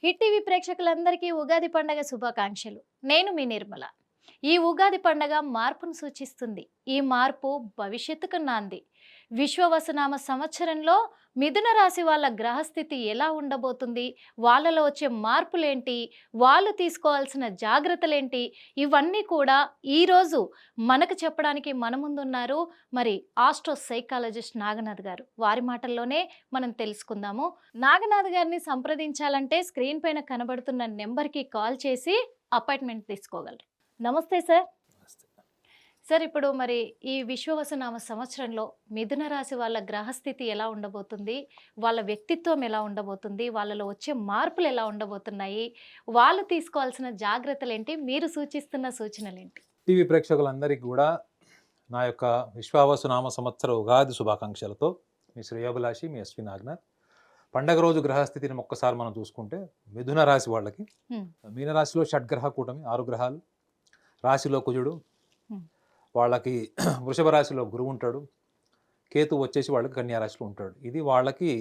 Hit TV ప్రేక్షకులందరికీ ఉగాది పండగ శుభాకాంక్షలు. నేను మీ నిర్మల. ఈ ఉగాది పండగ మార్పును సూచిస్తుంది. ఈ మార్పు భవిష్యత్తుకు నాంది. విశ్వవసునామ సంవత్సరంలో మిథున రాశి వాళ్ళ గ్రహస్థితి ఎలా ఉండబోతుంది? వాళ్ళలో వచ్చే మార్పులేంటి? వాళ్ళు తీసుకోవాల్సిన జాగ్రత్తలేంటి? ఇవన్నీ కూడా ఈరోజు మనకు చెప్పడానికి మన ముందున్నారు మరి ఆస్ట్రో సైకాలజిస్ట్ నాగనాథ్ గారు. వారి మాటల్లోనే మనం తెలుసుకుందాము. నాగనాథ్ గారిని సంప్రదించాలంటే స్క్రీన్ పైన కనబడుతున్న నెంబర్కి కాల్ చేసి అపాయింట్మెంట్ తీసుకోగలరు. నమస్తే సార్. సార్, ఇప్పుడు మరి ఈ విశ్వవసునామ సంవత్సరంలో మిథున రాశి వాళ్ళ గ్రహస్థితి ఎలా ఉండబోతుంది? వాళ్ళ వ్యక్తిత్వం ఎలా ఉండబోతుంది? వాళ్ళలో వచ్చే మార్పులు ఎలా ఉండబోతున్నాయి? వాళ్ళు తీసుకోవాల్సిన జాగ్రత్తలేంటి? మీరు సూచిస్తున్న సూచనలేంటి? టీవీ ప్రేక్షకులందరికీ కూడా నా యొక్క విశ్వావసునామ సంవత్సర ఉగాది శుభాకాంక్షలతో మీ శ్రేయోభిలాషి మీ ఎస్వి నాగనాథ్. పండగ రోజు గ్రహస్థితిని ఒక్కసారి మనం చూసుకుంటే మిథున రాశి వాళ్ళకి మీనరాశిలో షడ్గ్రహ కూటమి 6 గ్రహాలు, రాశిలో కుజుడు, వాళ్ళకి వృషభ రాశిలో గురువు ఉంటాడు, కేతు వచ్చేసి వాళ్ళకి కన్యా రాశిలో ఉంటాడు. ఇది వాళ్ళకి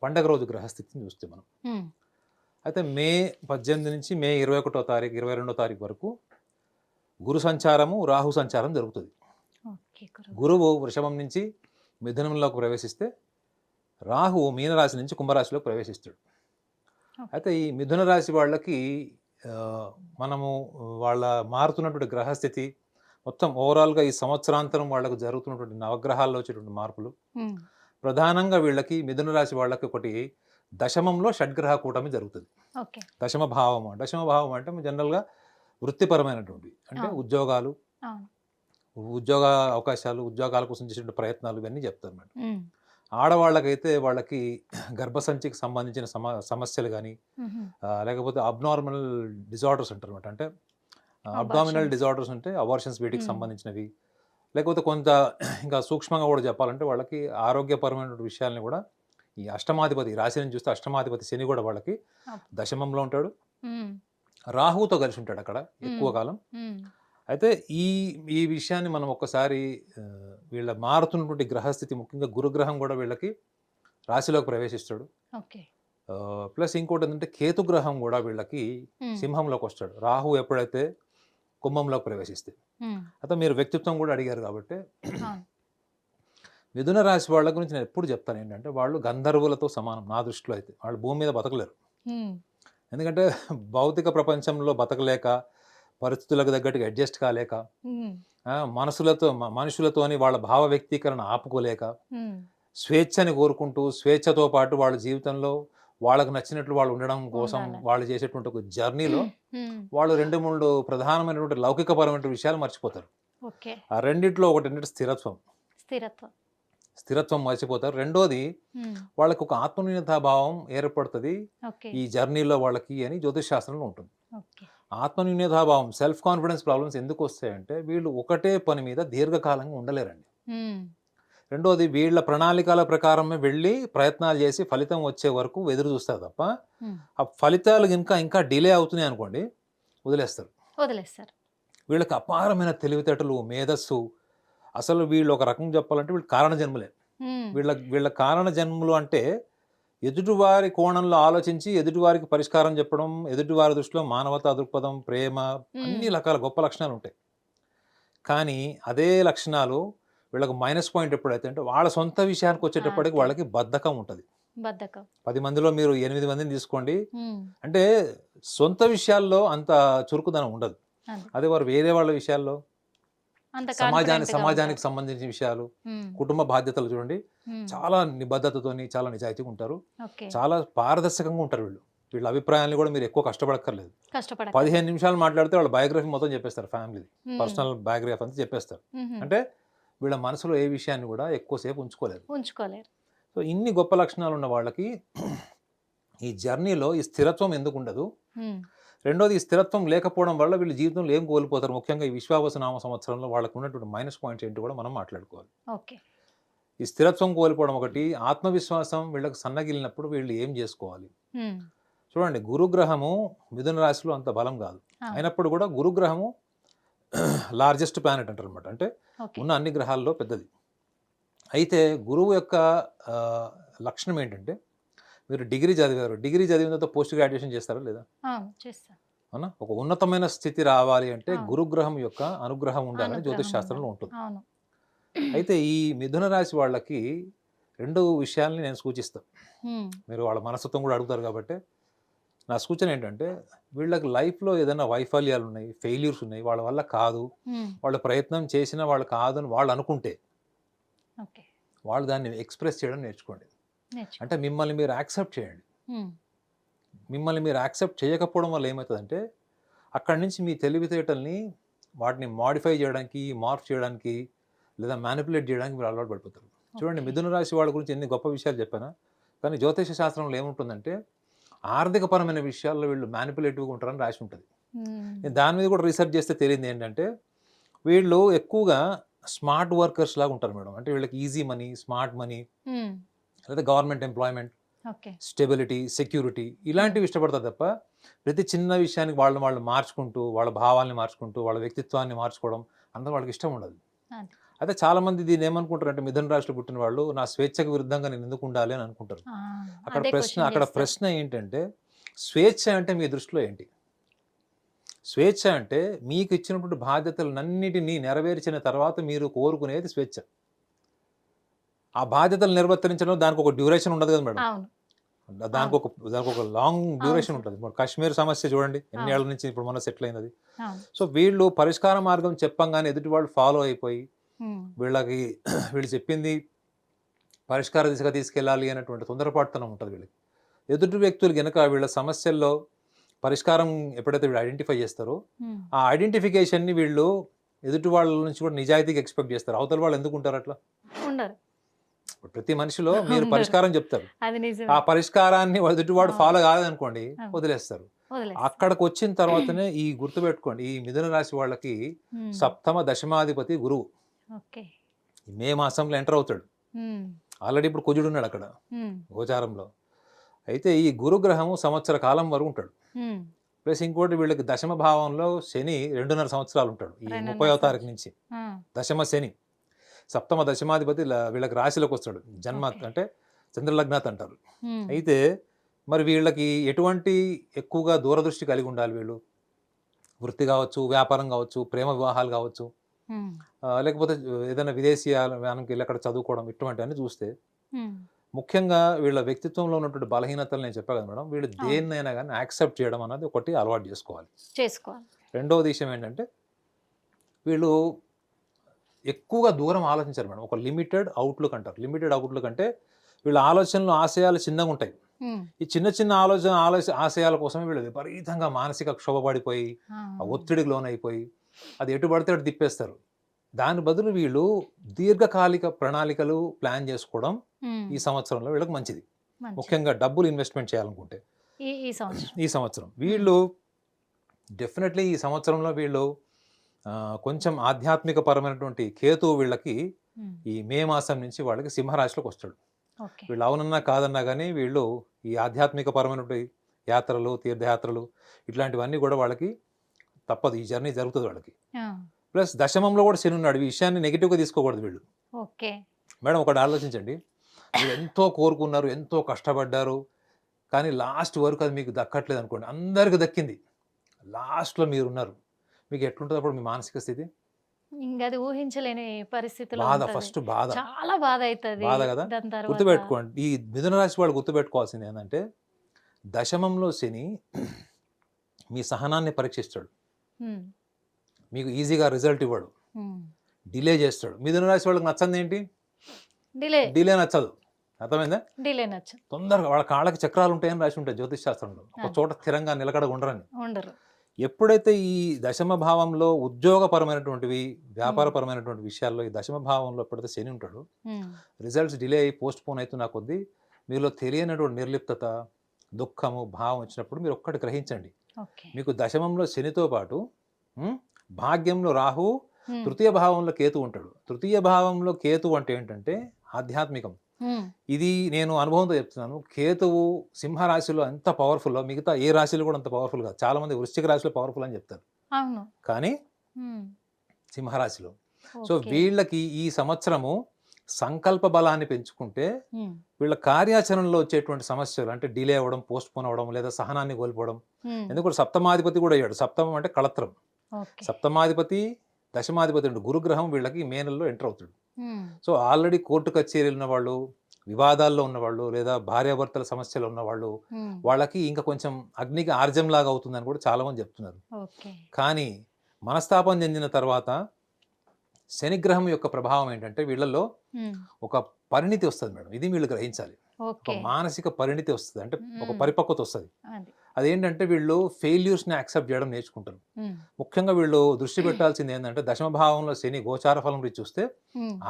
పండగ రోజు గ్రహస్థితిని చూస్తే మనం. అయితే మే 18 నుంచి మే 21వ తారీఖు 22వ తారీఖు వరకు గురు సంచారము రాహు సంచారం జరుగుతుంది. గురువు వృషభం నుంచి మిథునంలోకి ప్రవేశిస్తే రాహు మీనరాశి నుంచి కుంభరాశిలోకి ప్రవేశిస్తాడు. అయితే ఈ మిథున రాశి వాళ్ళకి మనము వాళ్ళ మారుతున్నటువంటి గ్రహస్థితి మొత్తం ఓవరాల్గా ఈ సంవత్సరాంతరం వాళ్ళకు జరుగుతున్నటువంటి నవగ్రహాల్లో వచ్చేటువంటి మార్పులు, ప్రధానంగా వీళ్ళకి మిథున రాశి వాళ్ళకి ఒకటి దశమంలో షడ్గ్రహ కూటమి జరుగుతుంది. దశమ భావం అంటే జనరల్గా వృత్తిపరమైనటువంటి అంటే ఉద్యోగాలు, ఉద్యోగ అవకాశాలు, ఉద్యోగాల కోసం చేసే ప్రయత్నాలు ఇవన్నీ చెప్తారు మేడం. ఆడవాళ్ళకైతే వాళ్ళకి గర్భసంచికి సంబంధించిన సమస్యలు కానీ లేకపోతే అబ్నార్మల్ డిజార్డర్స్ అంటారు అనమాట. అంటే అబ్డామినల్ డిజార్డర్స్ అంటే అబార్షన్స్, వీటికి సంబంధించినవి, లేకపోతే కొంత ఇంకా సూక్ష్మంగా కూడా చెప్పాలంటే వాళ్ళకి ఆరోగ్యపరమైన విషయాలని కూడా ఈ అష్టమాధిపతి రాశిని చూస్తే అష్టమాధిపతి శని కూడా వాళ్ళకి దశమంలో ఉంటాడు, రాహుతో కలిసి ఉంటాడు అక్కడ ఎక్కువ కాలం. అయితే ఈ విషయాన్ని మనం ఒక్కసారి వీళ్ళ మారుతున్నటువంటి గ్రహస్థితి, ముఖ్యంగా గురుగ్రహం కూడా వీళ్ళకి రాశిలోకి ప్రవేశిస్తాడు. ప్లస్ ఇంకోటి ఏంటంటే కేతుగ్రహం కూడా వీళ్ళకి సింహంలోకి వస్తాడు. రాహు ఎప్పుడైతే కుంభంలోకి ప్రవేశిస్తే. అయితే మీరు వ్యక్తిత్వం కూడా అడిగారు కాబట్టి మిథున రాశి వాళ్ళ గురించి నేను ఎప్పుడు చెప్తాను ఏంటంటే వాళ్ళు గంధర్వులతో సమానం నా దృష్టిలో. అయితే వాళ్ళు భూమి మీద బతకలేరు. ఎందుకంటే భౌతిక ప్రపంచంలో బతకలేక, పరిస్థితులకు తగ్గట్టుగా అడ్జస్ట్ కాలేక, మనుషులతోని వాళ్ళ భావ వ్యక్తీకరణ ఆపుకోలేక, స్వేచ్ఛని కోరుకుంటూ స్వేచ్ఛతో పాటు వాళ్ళ జీవితంలో వాళ్ళకు నచ్చినట్లు వాళ్ళు ఉండడం కోసం వాళ్ళు చేసేటువంటి ఒక జర్నీలో వాళ్ళు 2-3 ప్రధానమైనటువంటి లౌకికపరమైన విషయాలు మర్చిపోతారు. ఆ రెండిట్లో ఒకటి స్థిరత్వం మర్చిపోతారు. రెండోది వాళ్ళకి ఒక ఆత్మన్యూనతాభావం ఏర్పడుతుంది ఈ జర్నీలో వాళ్ళకి అని జ్యోతిష్ శాస్త్రంలో ఉంటుంది. ఆత్మన్యూనతాభావం, సెల్ఫ్ కాన్ఫిడెన్స్ ప్రాబ్లమ్స్ ఎందుకు వస్తాయంటే వీళ్ళు ఒకటే పని మీద దీర్ఘకాలంగా ఉండలేరండి. రెండోది వీళ్ళ ప్రణాళికల ప్రకారమే వెళ్ళి ప్రయత్నాలు చేసి ఫలితం వచ్చే వరకు ఎదురు చూస్తారు తప్ప ఆ ఫలితాలు ఇంకా డిలే అవుతున్నాయి అనుకోండి వదిలేస్తారు. వీళ్ళకి అపారమైన తెలివితేటలు, మేధస్సు. అసలు వీళ్ళు ఒక రకం చెప్పాలంటే వీళ్ళు కారణ జన్మలే. వీళ్ళ కారణ జన్మలు అంటే ఎదుటివారి కోణంలో ఆలోచించి ఎదుటివారికి పరిష్కారం చెప్పడం, ఎదుటివారి దృష్టిలో మానవతా దృక్పథం, ప్రేమ, అన్ని రకాల గొప్ప లక్షణాలు ఉంటాయి. కానీ అదే లక్షణాలు వీళ్ళకి మైనస్ పాయింట్ ఎప్పుడైతే అంటే వాళ్ళ సొంత విషయానికి వచ్చేటప్పటికి వాళ్ళకి బద్ధకం ఉంటుంది. 10 మందిలో మీరు 8 మందిని తీసుకోండి, అంటే సొంత విషయాల్లో అంత చురుకుదనం ఉండదు. అదే వారు వేరే వాళ్ళ విషయాల్లో, సమాజానికి సంబంధించిన విషయాలు, కుటుంబ బాధ్యతలు చూడండి, చాలా నిబద్ధతతోని చాలా నిజాయితీగా ఉంటారు, చాలా పారదర్శకంగా ఉంటారు. వీళ్ళ అభిప్రాయాన్ని కూడా మీరు ఎక్కువ కష్టపడక్కర్లేదు. 15 నిమిషాలు మాట్లాడితే వాళ్ళ బయోగ్రఫీ మొత్తం చెప్పేస్తారు, ఫ్యామిలీ పర్సనల్ బయోగ్రఫీ అంతా చెప్పేస్తారు. అంటే వీళ్ళ మనసులో ఏ విషయాన్ని కూడా ఎక్కువసేపు ఉంచుకోలేరు. సో ఇన్ని గొప్ప లక్షణాలు ఉన్న వాళ్ళకి ఈ జర్నీలో ఈ స్థిరత్వం ఎందుకు ఉండదు? రెండోది, ఈ స్థిరత్వం లేకపోవడం వల్ల వీళ్ళ జీవితంలో ఏం కోల్పోతారు? ముఖ్యంగా ఈ విశ్వావసునామ సంవత్సరంలో వాళ్ళకు ఉన్నటువంటి మైనస్ పాయింట్స్ ఏంటి కూడా మనం మాట్లాడుకోవాలి. ఈ స్థిరత్వం కోల్పోవడం ఒకటి. ఆత్మవిశ్వాసం వీళ్ళకి సన్నగిలినప్పుడు వీళ్ళు ఏం చేసుకోవాలి? చూడండి, గురుగ్రహము మిథున రాశిలో అంత బలం కాదు, అయినప్పుడు కూడా గురుగ్రహము లార్జెస్ట్ ప్లానెట్ అంటారు అనమాట. అంటే ఉన్న అన్ని గ్రహాల్లో పెద్దది. అయితే గురువు యొక్క లక్షణం ఏంటంటే మీరు డిగ్రీ చదివారు, డిగ్రీ చదివిన తర్వాత పోస్ట్ గ్రాడ్యుయేషన్ చేస్తారా లేదా? అవును. చేస్తా. అవునా? ఒక ఉన్నతమైన స్థితి రావాలి అంటే అవును. గురుగ్రహం యొక్క అనుగ్రహం ఉండాలని జ్యోతిష్ అనుగ్రహం శాస్త్రంలో ఉండాలి. ఉంటుంది. అవును. అయితే ఈ మిథున రాశి వాళ్ళకి 2 విషయాల్ని నేను సూచిస్తాను. హ్మ్. మీరు వాళ్ళ మనస్తత్వం కూడా అడుగుతారు కాబట్టి నా సూచన ఏంటంటే, వీళ్ళకి లైఫ్‌లో ఏదైనా వైఫల్యాలు ఉన్నాయి, ఫెయిల్యూర్స్ ఉన్నాయి, వాళ్ళ వల్ల కాదు, హ్మ్. వాళ్ళు ప్రయత్నం చేసినా వాళ్ళు కాదని వాళ్ళు అనుకుంటే, ఓకే. వాళ్ళు దాన్ని ఎక్స్‌ప్రెస్ చేయడం నేర్చుకోండి. నేర్చుకో. అంటే మిమ్మల్ని మీరు యాక్సెప్ట్ చేయండి. హ్మ్. మిమ్మల్ని మీరు యాక్సెప్ట్ చేయకపోవడం వల్ల ఏమవుతదంటే, అక్కడి నుంచి మీ తెలివితేటల్ని వాటిని మోడిఫై చేయడానికి, మార్పు చేయడానికి లేదా మ్యానిపులేట్ చేయడానికి మీరు అలవాటు పడిపోతారు. చూడండి ఓకే. మిథున రాశి వాళ్ళ గురించి ఎన్ని గొప్ప విషయాలు చెప్పానా? కానీ జ్యోతిష శాస్త్రంలో ఏముంటుందంటే, ఆర్థికపరమైన విషయాల్లో వీళ్ళు మ్యానిపులేటివ్‌గా ఉంటారని రాసి ఉంటది. హ్మ్. నేను దాని మీద కూడా రీసెర్చ్ చేస్తే తేలింది ఏంటంటే, వీళ్ళు ఎక్కువగా స్మార్ట్ వర్కర్స్ లాగా ఉంటారు మేడం. అంటే వీళ్ళకి ఈజీ మనీ, స్మార్ట్ మనీ హ్మ్. లేదా government employment, okay. Stability, security హ్మ్. ఇలాంటివి ఇష్టపడతారు తప్ప, ప్రతి చిన్న విషయానికి వాళ్ళని వాళ్ళు మార్చుకుంటూ, వాళ్ళ భావాల్ని మార్చుకుంటూ, వాళ్ళ వ్యక్తిత్వాన్ని మార్చుకోవడం అన్నది వాళ్ళకి ఇష్టం ఉండదు. అది. అయితే చాలామంది దీన్ని ఏమనుకుంటారంటే మిథున రాశిలో పుట్టిన వాళ్ళు నా స్వేచ్ఛకు విరుద్ధంగా నేను ఎందుకు ఉండాలి అని అనుకుంటారు. ఆ! అదే క్వెషన్ చేస్తారు. ప్రశ్న ఏంటంటే, స్వేచ్ఛ అంటే మీ దృష్టిలో ఏంటి? స్వేచ్ఛ అంటే మీకు ఇచ్చినటువంటి బాధ్యతలనన్నిటిని నెరవేర్చిన తర్వాత మీరు కోరుకునేది స్వేచ్ఛ. ఆ బాధ్యతలు నిర్వర్తించడంలో దానికొక డ్యూరేషన్ ఉండదు కదా మేడం. అవును. అవును. దానికొక లాంగ్ అవును డ్యూరేషన్ సార్. ఉంటది. ఇప్పుడు కాశ్మీర్ సమస్య చూడండి. ఎన్ని అవును. ఏళ్ల నుంచి ఇప్పుడు మొన్న సెటిల్ అయినది. అవును. సో, వీళ్ళు పరిష్కార మార్గం చెప్పంగానే ఎదుటి వాళ్ళు ఫాలో అయిపోయి, హ్మ్. వీళ్ళకి వీళ్ళు చెప్పింది పరిష్కార దిశగా తీసుకెళ్ళాలి అనేటువంటి తొందరపాటుతనం ఉంటది వీళ్ళకి. ఎదుటి వ్యక్తులు గనక వీళ్ళ సమస్యల్లో పరిష్కారం ఎప్పుడైతే వీళ్ళు ఐడెంటిఫై చేస్తారో, హ్మ్. ఆ ఐడెంటిఫికేషన్‌ని వీళ్ళు ఎదుటి వాళ్ళ నుంచి కూడా నిజాయితీగా ఎక్స్‌పెక్ట్ చేస్తారు. అవతల వాళ్ళు ఎందుకుంటారు అట్లా? ఉండరు. ప్రతి మనిషిలో మీరు ఉండరు. పరిష్కారం చెప్తారు. అది ఆ నిజమే. పరిష్కారాన్ని ఎదుటివాడు అవును. ఫాలో కాలేదనుకోండి అవును. వదిలేస్తారు. వదిలేస్తారు. అక్కడికొచ్చిన తర్వాతనే ఈ గుర్తుపెట్టుకోండి. ఈ మిథున రాశి వాళ్ళకి హ్మ్. సప్తమ దశమాధిపతి గురువు. ఓకే. ఈ మే మాసంలో ఎంటర్ అవుతాడు. హ్మ్. ఆల్రెడీ ఇప్పుడు కుజుడున్నాడు అక్కడ హ్మ్. గోచారంలో. అయితే ఈ గురుగ్రహము సంవత్సర కాలం వరకు ఉంటాడు. హ్మ్. ప్లస్ ఇంకోటి వీళ్ళకి దశమ భావంలో శని 2.5 సంవత్సరాలు ఉంటాడు. ఈ 2.5 30వ తారీఖు సంవత్సరం. నుంచి. ఆ! దశమ శని. సప్తమ దశమాధిపతి వీళ్ళకి రాశిలోకి వస్తాడు. జన్మ ఓకే. అంటే చంద్రలగ్నాత్ అంటారు. హ్మ్. అయితే మరి వీళ్ళకి ఎటువంటి ఎక్కువగా దూరదృష్టి కలిగి ఉండాలి వీళ్ళు? వృత్తి గావచ్చు, వ్యాపారం గావచ్చు, ప్రేమ వివాహాలు గావచ్చు, హ్మ్. లేకపోతే ఏదైనా విదేశీయానానికి వెళ్లి అక్కడ చదువుకోవడం ఇటువంటివన్నీ చూస్తే, హ్మ్. ముఖ్యంగా వీళ్ళ వ్యక్తిత్వంలో ఉన్నటువంటి బలహీనతలు నేను చెప్పా కదా మేడం. వీళ్ళు అవును. దేన్నైనా గాని యాక్సెప్ట్ చేయడం అన్నది ఒకటి అలవాటు జేసుకోవాలి. చేసుకోవాలి. రెండోది విషయం ఏంటంటే, వీళ్ళు ఎక్కువగా దూరం ఆలోచించరు మేడం. ఒక లిమిటెడ్ ఔట్‌లుక్ అంటారు. లిమిటెడ్ ఔట్‌లుక్ అంటే వీళ్ళ ఆలోచనలు, ఆశయాలు చిన్నగుంటాయి. హ్మ్. ఈ చిన్న చిన్న ఆశయాల కోసమే వీళ్ళు విపరీతంగా మానసిక క్షోభపడిపోయి, ఆ! ఆ ఒత్తిడికి లోనైపోయి, అది ఎటు పడితే అటు తిప్పేస్తారు. దాని బదులు వీళ్ళు దీర్ఘకాలిక ప్రణాళికలు ప్లాన్ చేసుకోవడం హ్మ్. ఈ సంవత్సరంలో వీళ్ళకి మంచిది. మంచిది. ముఖ్యంగా డబ్బులు ఇన్వెస్ట్‌మెంట్ చేయాలనుకుంటే ఈ సంవత్సరం. ఈ సంవత్సరం. హ్మ్. వీళ్ళు డెఫినెట్‌లీ ఈ సంవత్సరంలో వీళ్ళు కొంచెం ఆధ్యాత్మిక పరమైనటువంటి కేతువు వీళ్ళకి హ్మ్. ఈ మే మాసం నుంచి వాళ్ళకి సింహరాశిలోకొస్తాడు. ఓకే. వీళ్ళు అవునన్నా, కాదన్నా గాని వీళ్ళు ఈ ఆధ్యాత్మిక పరమైనటువంటి యాత్రలు, తీర్థయాత్రలు ఇట్లాంటివన్నీ గూడా వాళ్ళకి తప్పదు. ఈ జర్నీ జరుగుతది వాళ్ళకి. ఆ! ప్లస్ దశమంలో గూడా శనున్నాడు. ఈ విషయాన్ని నెగెటివ్‌గా తీసుకోకూడదు వీళ్ళు. ఓకే. మేడం ఒకటి ఆలోచించండి. మీరెంతో కోరుకున్నారు, ఎంతో కష్టపడ్డారు. కానీ లాస్ట్ వరకు అది మీకు దక్కట్లేదనుకోండి. అందరికి దక్కింది. లాస్ట్‌లో మీరున్నారు. మీకు ఎట్లుంటదప్పుడు మీ మానసిక స్థితి? ఇంగది ఊహించలేని పరిస్థితిలో బాధ ఉంటది. ఫస్ట్ బాధ. చాలా బాధయితది. బాధ గదా! దాని తర్వాత గుర్తుపెట్టుకోండి. ఈ మిథున రాశి వాళ్ళు గుర్తుపెట్టుకోవాల్సిందేందంటే, దశమంలో శని మీ సహనాన్ని పరీక్షిస్తాడు. హ్మ్. మీకు ఈజీగా రిజల్ట్ ఇవ్వడు. హ్మ్. డిలే చేస్తాడు. మిథున రాశి వాళ్ళకి నచ్చందేంటి? డిలే. డిలే నచ్చదు. అర్థమైందా? డిలే నచ్చదు. తొందరగా వాళ్ళ కాళ్ళకి చక్రాలు ఉంటాయని రాసి ఉంటాయి జ్యోతిష్ శాస్త్రంలో. ఒక అది. చోట స్థిరంగా నిలకడగా ఉండరని. ఉండరు. ఎప్పుడైతే ఈ దశమ భావంలో ఉద్యోగపరమైనటువంటివి, హ్మ్. వ్యాపారపరమైనటువంటి విషయాల్లో ఈ దశమ భావంలో ఎప్పుడైతే శని ఉంటాడో, హ్మ్. రిజల్ట్స్ డిలే అయ్యి పోస్ట్‌పోన్ అయితున్న కొద్దీ మీలో తెలియనటువంటి నిర్లిప్తత, దుఃఖము, భావం వచ్చినప్పుడు మీరు ఒక్కటి గ్రహించండి. ఓకే. మీకు దశమంలో శనితో పాటు హ్మ్, భాగ్యంలో రాహువు, హ్మ్. తృతీయ భావంలో కేతువు ఉంటాడు. తృతీయ భావంలో కేతువు అంటే ఏంటంటే ఆధ్యాత్మికం. హ్మ్. ఇది నేను అనుభవంతో చెప్తున్నాను. కేతువు సింహరాశిలో ఎంత పవర్‌ఫుల్లో మిగతా ఏ రాశిలో కూడా అంత పవర్‌ఫుల్ కాదు. చాలామంది వృశ్చిక రాశిలో పవర్‌ఫుల్ అని చెప్తారు. అవును. కానీ హ్మ్. సింహరాశిలో. So, okay. వీళ్ళకి ఈ సంవత్సరము సంకల్ప బలాన్ని పెంచుకుంటే వీళ్ళ కార్యాచరణలో వచ్చేటువంటి సమస్యలు అంటే డిలే అవ్వడం, పోస్ట్ పోన్ అవ్వడం, లేదా సహనాన్ని కోల్పోవడం. ఎందుకంటే సప్తమాధిపతి కూడా అయ్యాడు. సప్తమం అంటే కళత్రం. సప్తమాధిపతి, దశమాధిపతి అంటే గురుగ్రహం వీళ్ళకి మే నెలలో ఎంటర్ అవుతాడు. సో ఆల్రెడీ కోర్టు కచేరీలు ఉన్న వాళ్ళు, వివాదాల్లో ఉన్నవాళ్ళు, లేదా భార్యాభర్తల సమస్యలు ఉన్నవాళ్ళు, వాళ్ళకి ఇంకా కొంచెం అగ్నికి ఆర్జం లాగా అవుతుందని కూడా చాలా మంది చెప్తున్నారు. కానీ మనస్తాపం చెందిన తర్వాత శనిగ్రహం యొక్క ప్రభావం ఏంటంటే వీళ్ళల్లో ఒక పరిణితి వస్తుంది మేడం. ఇది వీళ్ళు గ్రహించాలి. ఒక మానసిక పరిణితి వస్తుంది, అంటే ఒక పరిపక్వత వస్తుంది. అదేంటంటే వీళ్ళు ఫెయిల్యూర్స్ ని యాక్సెప్ట్ చేయడం నేర్చుకుంటారు. ముఖ్యంగా వీళ్ళు దృష్టి పెట్టాల్సింది ఏంటంటే దశమ భావంలో శని గోచార ఫలం రీతి చూస్తే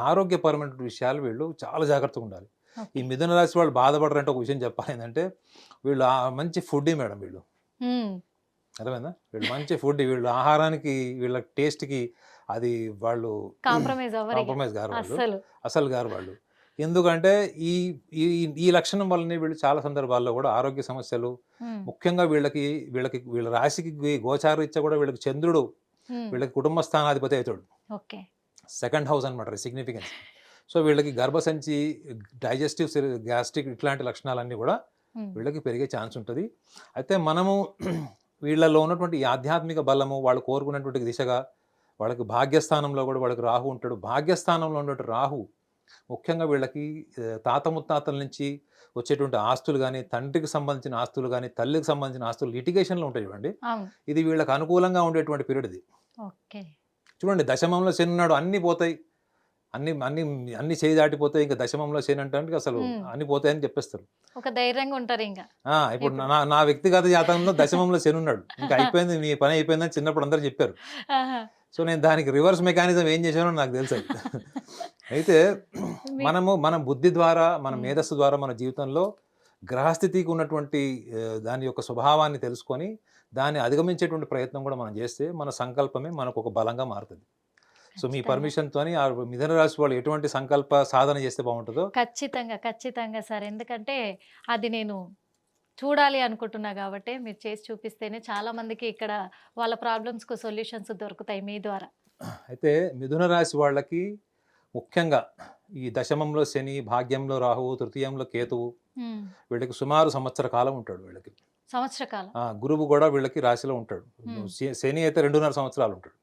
ఆరోగ్యపరమైన విషయాలు వీళ్ళు చాలా జాగ్రత్తగా ఉండాలి. ఈ మిథున రాశి వాళ్ళు బాధపడరంటే ఒక విషయం చెప్పాలి ఏంటంటే వీళ్ళు మంచి ఫుడ్ మేడం. వీళ్ళు అర్థమైందా? వీళ్ళు మంచి ఫుడ్, వీళ్ళు ఆహారానికి, వీళ్ళ టేస్ట్ కి అది వాళ్ళు కాంప్రమైజ్ గారు వాళ్ళు, అసలు గారు వాళ్ళు. ఎందుకంటే ఈ ఈ లక్షణం వల్లనే వీళ్ళు చాలా సందర్భాల్లో కూడా ఆరోగ్య సమస్యలు, ముఖ్యంగా వీళ్ళ రాశికి గోచారరీత్యా కూడా వీళ్ళకి చంద్రుడు వీళ్ళకి కుటుంబ స్థానాధిపతి అవుతాడు. సెకండ్ హౌస్ అనమాట సిగ్నిఫికెన్స్. సో వీళ్ళకి గర్భసంచి, డైజెస్టివ్, గ్యాస్ట్రిక్ ఇట్లాంటి లక్షణాలన్నీ కూడా వీళ్ళకి పెరిగే ఛాన్స్ ఉంటుంది. అయితే మనము వీళ్ళలో ఉన్నటువంటి ఈ ఆధ్యాత్మిక బలము, వాళ్ళు కోరుకున్నటువంటి దిశగా వాళ్ళకి భాగ్యస్థానంలో కూడా వాళ్ళకి రాహు ఉంటాడు. భాగ్యస్థానంలో ఉన్నటువంటి రాహు ముఖ్యంగా వీళ్ళకి తాత ముత్తాతల నుంచి వచ్చేటువంటి ఆస్తులు కానీ, తండ్రికి సంబంధించిన ఆస్తులు కానీ, తల్లికి సంబంధించిన ఆస్తులు లిటిగేషన్లో ఉంటాయి చూడండి. ఇది వీళ్ళకి అనుకూలంగా ఉండేటువంటి పీరియడ్ ఇది. చూడండి, దశమంలో శని ఉన్నాడు, అన్ని పోతాయి, అన్ని అన్ని అన్ని చేయి దాటిపోతాయి. ఇంకా దశమంలో శని అంటే అసలు అన్ని పోతాయని చెప్పేస్తారు. ఒక ధైర్యంగా ఉంటారు. ఇంకా ఇప్పుడు నా వ్యక్తిగత జాతకంలో దశమంలో శని ఉన్నాడు, ఇంకా అయిపోయింది, నీ పని అయిపోయిందని చిన్నప్పుడు అందరూ చెప్పారు. సో నేను దానికి రివర్స్ మెకానిజం ఏం చేశానో నాకు తెలుసు. అయితే మన బుద్ధి ద్వారా, మన మేధస్సు ద్వారా మన జీవితంలో గ్రహస్థితికి ఉన్నటువంటి దాని యొక్క స్వభావాన్ని తెలుసుకొని దాన్ని అధిగమించేటువంటి ప్రయత్నం కూడా మనం చేస్తే మన సంకల్పమే మనకు ఒక బలంగా మారుతుంది. సో మీ పర్మిషన్తోని ఆ మిథున రాశి వాళ్ళు ఎటువంటి సంకల్ప సాధన చేస్తే బాగుంటుందో ఖచ్చితంగా సార్. ఎందుకంటే అది నేను చూడాలి అనుకుంటున్నా కాబట్టి మీరు చేసి చూపిస్తేనే చాలా మందికి ఇక్కడ వాళ్ళ ప్రాబ్లమ్స్కు సొల్యూషన్స్ దొరుకుతాయి మీ ద్వారా. అయితే మిథున రాశి వాళ్ళకి ముఖ్యంగా ఈ దశమంలో శని, భాగ్యంలో రాహువు, తృతీయంలో కేతువు, వీళ్ళకి సుమారు సంవత్సర కాలం ఉంటాడు. వీళ్ళకి సంవత్సర కాలం. గురువు కూడా వీళ్ళకి రాశిలో ఉంటాడు. శని అయితే 2.5 సంవత్సరాలు ఉంటాడు.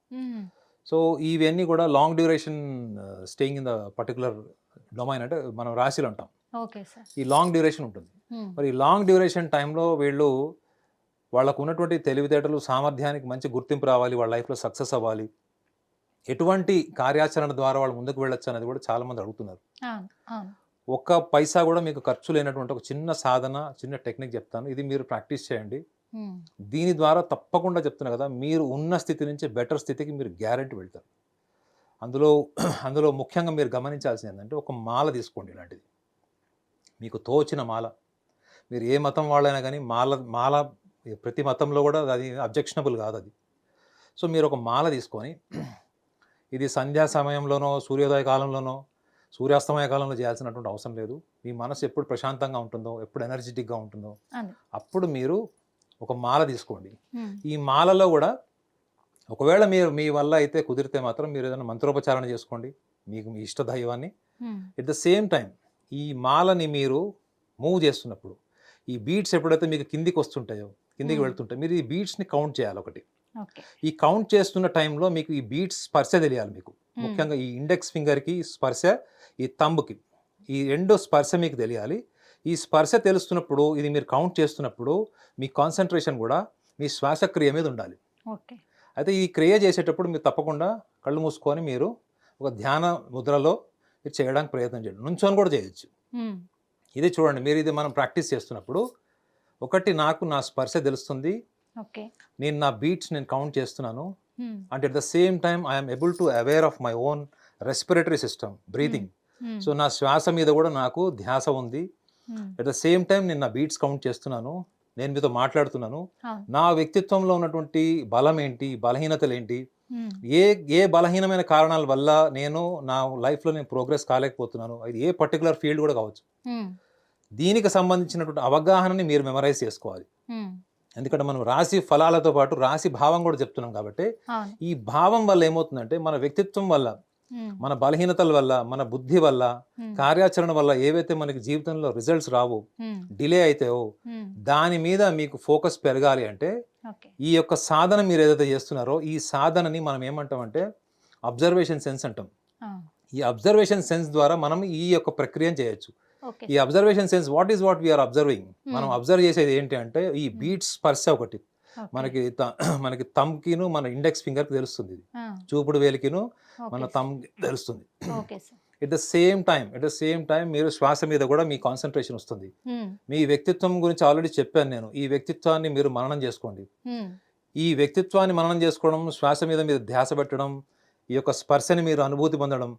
సో ఇవన్నీ కూడా long duration staying in the particular domain, అంటే మనం రాశిలో ఉంటాం. ఈ లాంగ్ డ్యూరేషన్ ఉంటుంది. మరి ఈ లాంగ్ డ్యూరేషన్ టైంలో వాళ్ళకు ఉన్నటువంటి తెలివితేటలు, సామర్థ్యానికి మంచి గుర్తింపు రావాలి, వాళ్ళ లైఫ్లో సక్సెస్ అవ్వాలి, ఎటువంటి కార్యాచరణ ద్వారా వాళ్ళు ముందుకు వెళ్ళొచ్చు అనేది కూడా చాలా మంది అడుగుతున్నారు. ఒక్క పైసా కూడా మీకు ఖర్చు లేనటువంటి ఒక చిన్న సాధన, చిన్న టెక్నిక్ చెప్తాను. ఇది మీరు ప్రాక్టీస్ చేయండి. దీని ద్వారా తప్పకుండా చెప్తున్నా కదా, మీరు ఉన్న స్థితి నుంచి బెటర్ స్థితికి మీరు గ్యారెంటీ వెళ్తారు. అందులో ముఖ్యంగా మీరు గమనించాల్సింది ఏంటంటే ఒక మాల తీసుకోండి. ఇలాంటిది మీకు తోచిన మాల, మీరు ఏ మతం వాళ్ళైనా కానీ మాల ప్రతి మతంలో కూడా అది అబ్జెక్షనబుల్ కాదు అది. సో మీరు ఒక మాల తీసుకొని, ఇది సంధ్యా సమయంలోనో, సూర్యోదయ కాలంలోనో, సూర్యాస్తమయ కాలంలో చేయాల్సినటువంటి అవసరం లేదు. మీ మనసు ఎప్పుడు ప్రశాంతంగా ఉంటుందో, ఎప్పుడు ఎనర్జెటిక్గా ఉంటుందో అప్పుడు మీరు ఒక మాల తీసుకోండి. ఈ మాలలో కూడా ఒకవేళ మీ వల్ల అయితే కుదిరితే మాత్రం మీరు ఏదైనా మంత్రోపచారణ చేసుకోండి, మీకు మీ ఇష్ట దైవాన్ని. ఎట్ ద సేమ్ టైం ఈ మాలని మీరు మూవ్ చేస్తున్నప్పుడు ఈ బీట్స్ ఎప్పుడైతే మీకు కిందికి వస్తుంటాయో, కిందికి వెళ్తుంటాయి, మీరు ఈ బీట్స్ని కౌంట్ చేయాలి. ఒకటి, ఈ కౌంట్ చేస్తున్న టైంలో మీకు ఈ బీట్స్ స్పర్శ తెలియాలి. మీకు ముఖ్యంగా ఈ ఇండెక్స్ ఫింగర్కి స్పర్శ, ఈ తంబుకి, ఈ రెండో స్పర్శ మీకు తెలియాలి. ఈ స్పర్శ తెలుస్తున్నప్పుడు, ఇది మీరు కౌంట్ చేస్తున్నప్పుడు మీ కాన్సన్ట్రేషన్ కూడా మీ శ్వాసక్రియ మీద ఉండాలి. అయితే ఈ క్రియ చేసేటప్పుడు మీరు తప్పకుండా కళ్ళు మూసుకొని మీరు ఒక ధ్యాన ముద్రలో ఇది చేయడానికి ప్రయత్నం చేయండి. నుంచొని కూడా చేయొచ్చు. ఇది చూడండి, మీరు ఇది మనం ప్రాక్టీస్ చేస్తున్నప్పుడు ఒకటి, నాకు నా స్పర్శ తెలుస్తుంది, నేను నా బీట్స్ నేను కౌంట్ చేస్తున్నాను, and at the same time I'm able to aware of my own respiratory system, breathing. So నా శ్వాస మీద కూడా నాకు ధ్యాస ఉంది. అట్ ద సేమ్ టైం నేను నా బీట్స్ కౌంట్ చేస్తున్నాను, నేను మీతో మాట్లాడుతున్నాను. నా వ్యక్తిత్వంలో ఉన్నటువంటి బలం ఏంటి, బలహీనతలు ఏంటి, ఏ బలహీనమైన కారణాల వల్ల నేను నా లైఫ్లో నేను ప్రోగ్రెస్ కాలేకపోతున్నాను, అది ఏ పర్టికులర్ ఫీల్డ్ కూడా కావచ్చు. దీనికి సంబంధించినటువంటి అవగాహనని మీరు మెమరైజ్ చేసుకోవాలి. ఎందుకంటే మనం రాశి ఫలాలతో పాటు రాశి భావం కూడా చెప్తున్నాం కాబట్టి ఈ భావం వల్ల ఏమవుతుందంటే మన వ్యక్తిత్వం వల్ల ఉమ్, మన బలహీనతల వల్ల, మన బుద్ధి వల్ల, ఉమ్, కార్యాచరణ వల్ల ఏవైతే మనకి జీవితంలో రిజల్ట్స్ రావు, ఉమ్, డిలే అవుతాయో, ఉమ్, దాని మీద మీకు ఫోకస్ పెరగాలి అంటే ఓకే. ఈ యొక్క సాధన మీరు ఏదైతే చేస్తున్నారో ఈ సాధనని మనం ఏమంటామంటే అబ్జర్వేషన్ సెన్స్ అంటాం. ఆ, ఈ అబ్జర్వేషన్ సెన్స్ ద్వారా మనం ఈ యొక్క ప్రక్రియను చేయొచ్చు. ఓకే ఈ sir. Observation sense what we're observing, మనం ఉమ్, అబ్జర్వ్ చేసేది ఏంటి అంటే ఈ బీట్స్ స్పర్శ ఒకటి ఓకే. మనకి మనకి థంబ్కిను మన ఇండెక్స్ ఫింగర్కి తెలుస్తుంది, ఇది ఆ, చూపుడు వేలికిను మన ఓకే సార్. థంబ్ తెలుస్తుంది. Okay sir. At the same time మీరు శ్వాస మీద కూడా మీ కాన్సన్ట్రేషన్ వస్తుంది. ఉమ్, మీ వ్యక్తిత్వం గురించి ఆల్రెడీ చెప్పాను నేను. ఈ వ్యక్తిత్వాన్ని మీరు మననం చేసుకోండి. ఉమ్, ఈ వ్యక్తిత్వాన్ని మననం చేసుకోవడం, శ్వాస మీద మీరు ధ్యాస పెట్టడం, ఈ యొక్క స్పర్శని మీరు అనుభూతి పొందడం,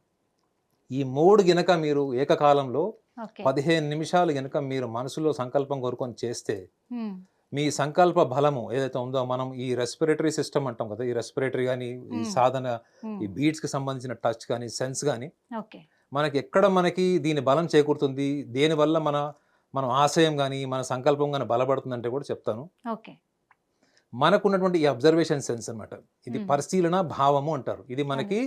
ఈ 3 గినక మీరు ఏకకాలంలో ఓకే. 15 నిమిషాలు గనుక మీరు మనసులో సంకల్పం కోరుకొని చేస్తే ఉమ్, మీ సంకల్ప బలము ఏదైతే ఉందో, మనం ఈ రెస్పిరేటరీ సిస్టమ్ అంటాం కదా, ఈ రెస్పిరేటరీ కానీ ఈ సాధన, ఉమ్, ఈ బీట్స్కి సంబంధించిన టచ్ కానీ సెన్స్ కానీ ఓకే. మనకి దీని బలం చేకూరుతుంది, దేనివల్ల మనం ఆశయం కానీ మన సంకల్పం కానీ బలపడుతుందంటే కూడా చెప్తాను. ఓకే. మనకున్నటువంటి ఈ అబ్జర్వేషన్ సెన్స్ అన్నమాట, ఇది ఉమ్, పరిశీలన భావము అంటారు. ఇది మనకి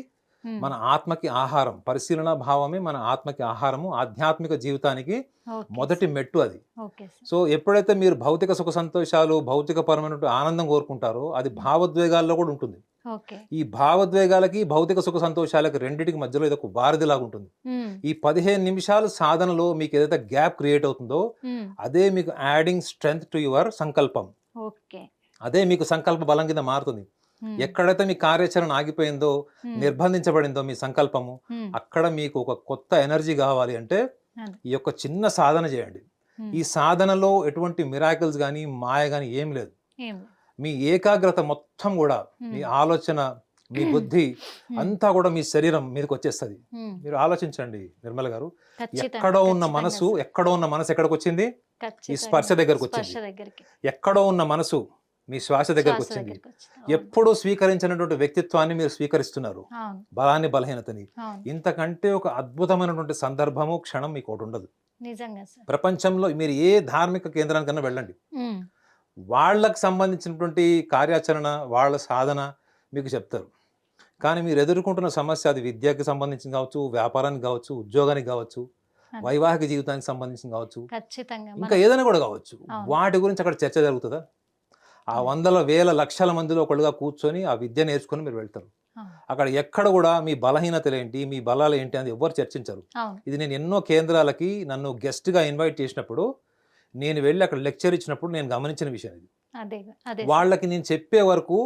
ఉమ్, మన ఆత్మకి ఆహారం. పరిశీలన భావమే మన ఆత్మకి ఆహారము, ఆధ్యాత్మిక జీవితానికి ఓకే మొదటి సార్. మెట్టు అది. Okay sir. సో ఎప్పుడైతే మీరు భౌతిక సుఖ సంతోషాలు, భౌతికపరమైన ఆనందం కోరుకుంటారో అది భావోద్వేగాల్లో కూడా ఉంటుంది. ఓకే. ఈ భావోద్వేగాలకి భౌతిక సుఖ సంతోషాలకి రెండింటికి మధ్యలో ఇది ఒక వారధిలాగా ఉంటుంది. ఉమ్, ఈ 15 నిమిషాలు సాధనలో మీకు ఏదైతే గ్యాప్ క్రియేట్ అవుతుందో ఉమ్, అదే మీకు యాడింగ్ స్ట్రెంగ్త్ టు యువర్ సంకల్పం, ఓకే. అదే మీకు సంకల్ప బలం కింద మారుతుంది. ఉమ్, ఎక్కడైతే మీ కార్యాచరణ ఆగిపోయిందో, ఉమ్, నిర్బంధించబడిందో మీ సంకల్పము, ఉమ్, అక్కడ మీకు ఒక కొత్త ఎనర్జీ కావాలి అంటే అదే. ఈ యొక్క చిన్న సాధన చేయండి. ఉమ్, ఈ సాధనలో ఎటువంటి మిరాకిల్స్ కానీ మాయ కానీ ఏం లేదు. ఏం మీ ఏకాగ్రత మొత్తం కూడా, మీ ఆలోచన, మీ బుద్ధి అంతా కూడా మీ శరీరం మీదకి వచ్చేస్తుంది. ఉమ్, మీరు ఆలోచించండి నిర్మల గారు, ఖచ్చితంగా, ఎక్కడో ఉన్న ఖచ్చితంగా మనసు సార్. ఎక్కడికి వచ్చింది? ఈ ఖచ్చితంగా. స్పర్శ దగ్గరకు స్పర్శ వచ్చింది. దగ్గరికి. ఎక్కడో ఉన్న మనసు మీ శ్వాస దగ్గరకు శ్వాస వచ్చింది. దగ్గరికి వచ్చింది. అవును. ఎప్పుడూ స్వీకరించినటువంటి వ్యక్తిత్వాన్ని మీరు స్వీకరిస్తున్నారు, అవును. బలాన్ని, బలహీనతని. అవును. ఇంతకంటే ఒక అద్భుతమైనటువంటి సందర్భము, క్షణం మీకు ఒకటి ఉండదు నిజంగా సార్. ప్రపంచంలో. మీరు ఏ ధార్మిక కేంద్రానికన్నా వెళ్ళండి, ఉమ్, వాళ్ళకు సంబంధించినటువంటి కార్యాచరణ, వాళ్ళ సాధన మీకు చెప్తారు. కానీ మీరు ఎదుర్కొంటున్న సమస్య, అది విద్యకి సంబంధించింది కావచ్చు, వ్యాపారానికి కావచ్చు, ఉద్యోగానికి కావచ్చు, అదే. వైవాహిక జీవితానికి సంబంధించింది కావచ్చు, ఖచ్చితంగా ఇంకా ఏదైనా కూడా కావచ్చు. అవును. వాటి గురించి అక్కడ చర్చ జరుగుతుందా? ఆ వందల వేల లక్షల మందిలో ఒకళ్ళుగా కూర్చొని ఆ విద్య నేర్చుకొని మీరు వెళ్తారు. అవును. అక్కడ ఎక్కడ కూడా మీ బలహీనతలు ఏంటి, మీ బలాలు ఏంటి అని ఎవ్వరు చర్చించరు. అవును. ఇది నేను ఎన్నో కేంద్రాలకి నన్ను గెస్ట్గా ఇన్వైట్ చేసినప్పుడు, నేను వెళ్ళి అక్కడ లెక్చర్ ఇచ్చినప్పుడు నేను గమనించిన విషయం ఇది. అదే అదే వాళ్ళకి నేను చెప్పే వరకు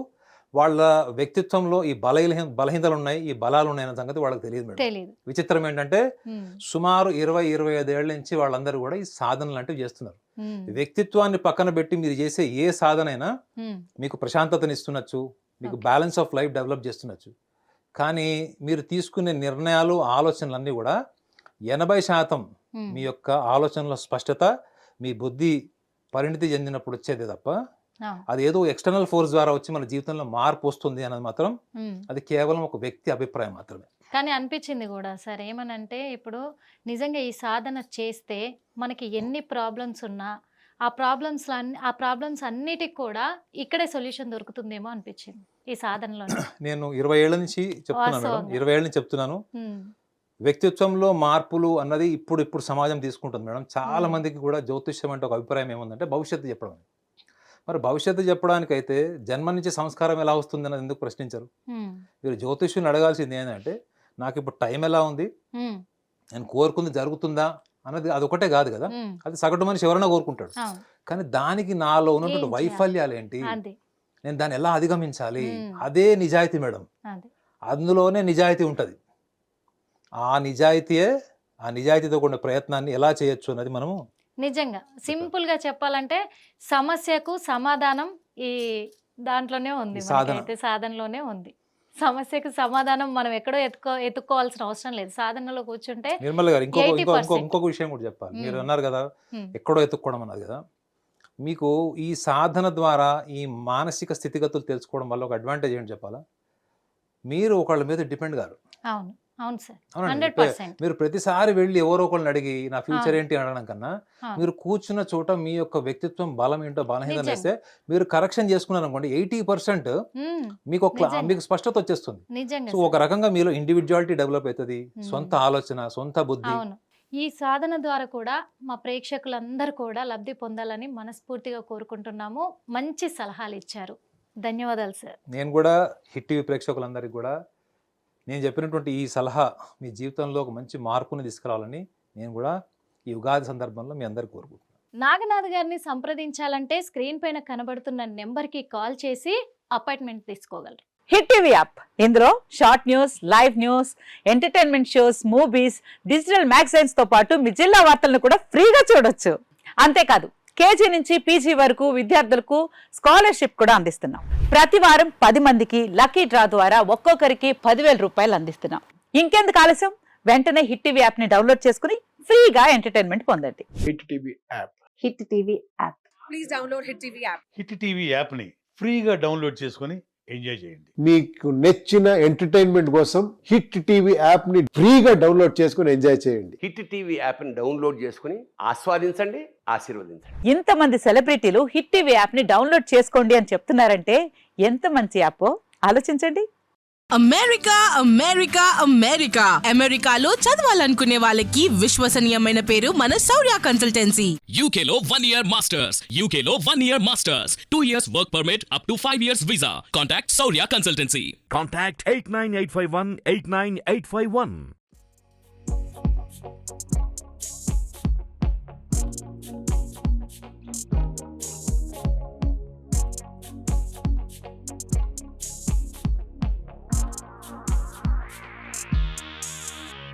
వాళ్ళ వ్యక్తిత్వంలో ఈ బలహీనతలు ఉన్నాయి, ఈ బలాలు ఉన్నాయి అన్న సంగతి వాళ్ళకి తెలియదు మేడం. తెలియదు. విచిత్రం ఏంటంటే ఉమ్, సుమారు 20-25 ఏళ్ల నుంచి వాళ్ళందరూ కూడా ఈ సాధనలు లాంటివి చేస్తున్నారు. ఉమ్, వ్యక్తిత్వాన్ని పక్కన పెట్టి మీరు చేసే ఏ సాధనైనా ఉమ్, మీకు ప్రశాంతతని ఇస్తున్నచ్చు, మీకు Okay. Balance of life develop చేస్తున్నచ్చు. కానీ మీరు తీసుకునే నిర్ణయాలు, ఆలోచనలన్నీ కూడా 80% ఉమ్, మీ యొక్క ఆలోచనల స్పష్టత, మీ బుద్ధి పరిణితి చెందినప్పుడు వచ్చేది తప్ప, అవును. అది ఏదో ఎక్స్టర్నల్ ఫోర్స్ ద్వారా వచ్చి మన జీవితంలో మార్పు వస్తుంది అన్నది మాత్రం ఉమ్. అది కేవలం ఒక వ్యక్తి అభిప్రాయం మాత్రమే. కానీ అనిపించింది కూడా సార్, ఏమనంటే ఇప్పుడు నిజంగా ఈ సాధన చేస్తే మనకి ఎన్ని ప్రాబ్లమ్స్ ఉన్నా ఆ ప్రాబ్లమ్స్ అన్నిటికి కూడా ఇక్కడే సొల్యూషన్ దొరుకుతుందేమో అనిపించింది ఈ సాధనలో. నేను 20 ఏళ్ల నుంచి చెప్తున్నాను మేడం, వాస్తవంగా. 20 ఏళ్ళ నుంచి చెప్తున్నాను. వ్యక్తిత్వంలో మార్పులు అన్నది ఇప్పుడు సమాజం తీసుకుంటుంది మేడం. చాలా మందికి కూడా జ్యోతిష్యం అంటే ఒక అభిప్రాయం ఏముందంటే భవిష్యత్తు చెప్పడం. మరి భవిష్యత్తు చెప్పడానికైతే జన్మ నుంచి సంస్కారం ఎలా వస్తుంది అన్నది ఎందుకు ప్రశ్నించరు? మీరు జ్యోతిష్యుని అడగాల్సింది ఏంటంటే, నాకు ఇప్పుడు టైం ఎలా ఉంది, నేను కోరుకుంది జరుగుతుందా అన్నది. అదొకటే కాదు కదా, అది సగటు మనిషి ఎవరైనా కోరుకుంటాడు. కానీ దానికి నాలో ఉన్నటువంటి ఏం వైఫల్యాలు ఏంటి, అది నేను దాన్ని ఎలా అధిగమించాలి, మ్మ్. అదే నిజాయితీ మేడం. అది అందులోనే నిజాయితీ ఉంటుంది. ఆ నిజాయితీతో కూడిన ప్రయత్నాన్ని ఎలా చేయొచ్చు అన్నది మనము నిజంగా సింపుల్ గా చెప్పాలంటే సమస్యకు సమాధానం ఈ దాంట్లోనే ఉంది, ఈ సాధన. మనకైతే సాధనలోనే ఉంది. సమస్యకు సమాధానం మనం ఎక్కడో ఎత్తుకోవాల్సిన అవసరం లేదు, సాధనలో కూర్చుంటే. నిర్మల్ గారు 80%. ఇంకొక విషయం కూడా చెప్పాలి. మీరు మ్మ్. అన్నారు కదా మ్మ్. ఎక్కడో ఎత్తుక్కోవడం అన్నది కదా, మీకు ఈ సాధన ద్వారా ఈ మానసిక స్థితిగతులు తెలుసుకోవడం వల్ల ఒక అడ్వాంటేజ్ ఏంటి చెప్పాలా? మీరు ఒకళ్ళ మీద డిపెండ్ గారు. అవును. అవును సార్, అవునండి. 100%. మీరు ప్రతిసారి వెళ్ళి ఎవరో ఒకళ్ళని అడిగి నా ఫ్యూచర్ ఏంటి అనడం కన్నా మీరు కూర్చున్న చోట మీ యొక్క వ్యక్తిత్వం బలం ఏంటో బలహీనత నిజంగా. వేస్తే మీరు కరెక్షన్ చేసుకున్నారు అనుకోండి 80% మీకు నిజంగా. మీకు స్పష్టత వచ్చేస్తుంది. నిజంగా సో సార్. ఒక రకంగా మీలో ఇండివిజువాలిటీ డెవలప్ అవుతుంది, సొంత ఆలోచన, సొంత బుద్ధి. అవును. ఈ సాధన ద్వారా కూడా మా ప్రేక్షకులందరూ కూడా లబ్ధి పొందాలని మనస్ఫూర్తిగా కోరుకుంటున్నాము. మంచి సలహాలు ఇచ్చారు. ధన్యవాదాలు సార్. నేను కూడా హిట్ టీవీ ప్రేక్షకులందరికీ కూడా నేను చెప్పినటువంటి ఈ సలహా మీ జీవితంలో ఒక మంచి మార్పుని తీసుకురావాలని నేను కూడా ఈ ఉగాది సందర్భంలో మీ అందరికీ కోరుకుంటున్నాను. నాగనాథ్ గారిని సంప్రదించాలంటే స్క్రీన్ పైన కనబడుతున్న నెంబర్కి కాల్ చేసి అపాయింట్మెంట్ తీసుకోగలరు. హిట్ టీవీ యాప్, ఇందులో short news, live news, entertainment shows, movies, digital magazines తో పాటు మీ జిల్లా వార్తలను కూడా ఫ్రీగా చూడొచ్చు. అంతేకాదు కేజీ నుంచి పీజీ వరకు విద్యార్థులకు స్కాలర్షిప్ కూడా అందిస్తున్నాం. ప్రతి వారం 10 మందికి లక్కీ డ్రా ద్వారా ఒక్కొక్కరికి 10,000 రూపాయలు అందిస్తున్నాం. ఇంకెందుకు ఆలస్యం, వెంటనే హిట్ టీవీ యాప్ ని డౌన్లోడ్ చేసుకుని ఫ్రీగా ఎంటర్టైన్మెంట్ పొందండి. Hit TV app. Hit TV app. Please download Hit TV app. Hit TV యాప్ని ఫ్రీగా డౌన్లోడ్ చేసుకొని ఎంజాయ్ చేయండి. మీకు నచ్చిన ఎంటర్టైన్మెంట్ కోసం హిట్ టీవీ యాప్ ని ఫ్రీగా డౌన్లోడ్ చేసుకుని ఎంజాయ్ చేయండి. హిట్ టీవీ యాప్ని డౌన్లోడ్ చేసుకుని ఆస్వాదించండి, ఆశీర్వదించండి. ఇంతమంది సెలబ్రిటీలు హిట్ టీవీ యాప్ ని డౌన్లోడ్ చేసుకోండి అని చెప్తున్నారంటే ఎంత మంచి యాప్ ఆలోచించండి. అమెరికా అమెరికా అమెరికా అమెరికాలో చదవాలనుకునే వాళ్ళకి విశ్వసనీయమైన పేరు మన శౌర్య consultancy. UK Law 1 Year Masters. UK Law 1 Year Masters. 2 years work permit up to 5 years visa. Contact Saurya Consultancy. Contact 89851 89851.